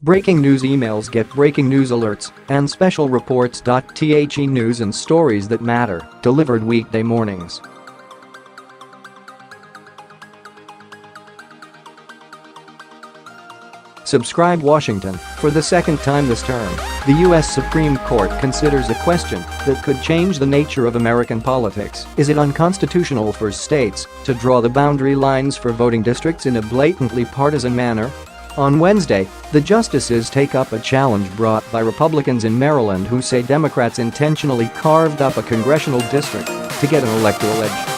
Breaking news emails get breaking news alerts and special reports. The news and stories that matter, delivered weekday mornings. Subscribe. Washington. For the second time this term, the U.S. Supreme Court considers a question that could change the nature of American politics. Is it unconstitutional for states to draw the boundary lines for voting districts in a blatantly partisan manner? On Wednesday, the justices take up a challenge brought by Republicans in Maryland who say Democrats intentionally carved up a congressional district to get an electoral edge.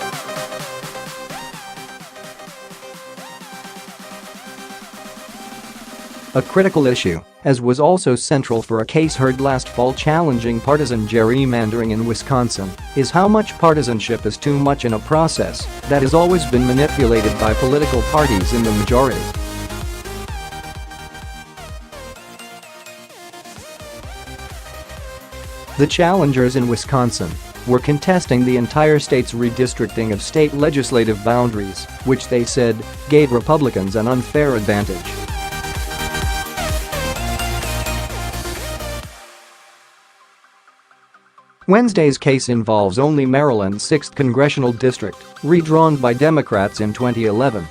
A critical issue, as was also central for a case heard last fall challenging partisan gerrymandering in Wisconsin, is how much partisanship is too much in a process that has always been manipulated by political parties in the majority. The challengers in Wisconsin were contesting the entire state's redistricting of state legislative boundaries, which they said gave Republicans an unfair advantage. Wednesday's case involves only Maryland's 6th congressional district, redrawn by Democrats in 2011.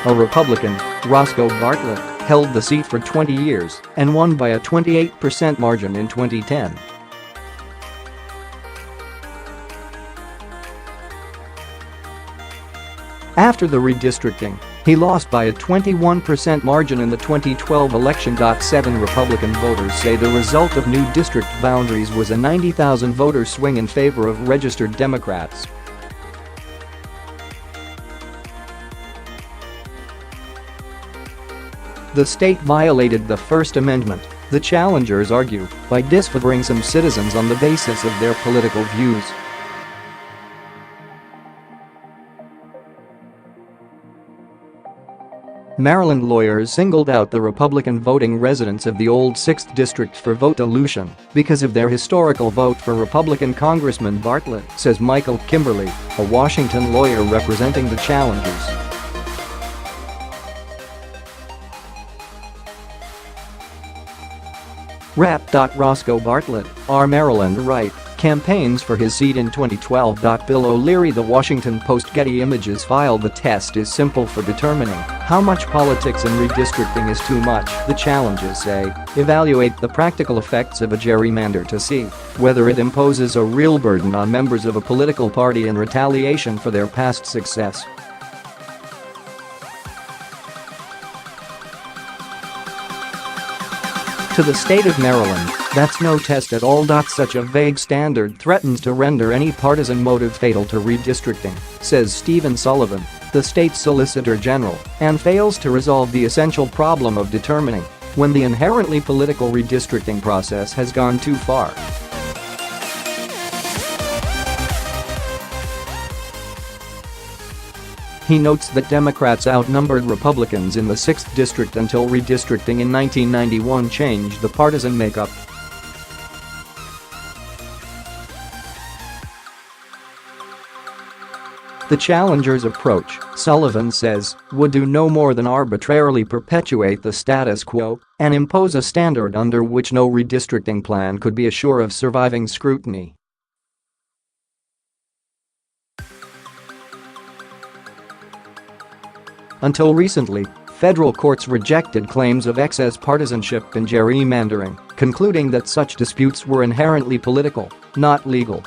A Republican, Roscoe Bartlett, held the seat for 20 years and won by a 28% margin in 2010. After the redistricting, he lost by a 21% margin in the 2012 election. 7 Republican voters say the result of new district boundaries was a 90,000 voter swing in favor of registered Democrats. The state violated the First Amendment, the challengers argue, by disfavoring some citizens on the basis of their political views. Maryland lawyers singled out the Republican voting residents of the old 6th district for vote dilution because of their historical vote for Republican Congressman Bartlett, says Michael Kimberly, a Washington lawyer representing the challengers. Roscoe Bartlett, R. Maryland right, campaigns for his seat in 2012. Bill O'Leary. The Washington Post. Getty Images. File. The test is simple for determining how much politics and redistricting is too much, the challenges say. Evaluate the practical effects of a gerrymander to see whether it imposes a real burden on members of a political party in retaliation for their past success. To the state of Maryland, that's no test at all. Such a vague standard threatens to render any partisan motive fatal to redistricting, says Stephen Sullivan, the state's Solicitor General, and fails to resolve the essential problem of determining when the inherently political redistricting process has gone too far. He notes that Democrats outnumbered Republicans in the 6th district until redistricting in 1991 changed the partisan makeup. The challengers' approach, Sullivan says, would do no more than arbitrarily perpetuate the status quo and impose a standard under which no redistricting plan could be assured of surviving scrutiny. Until recently, federal courts rejected claims of excess partisanship and gerrymandering, concluding that such disputes were inherently political, not legal.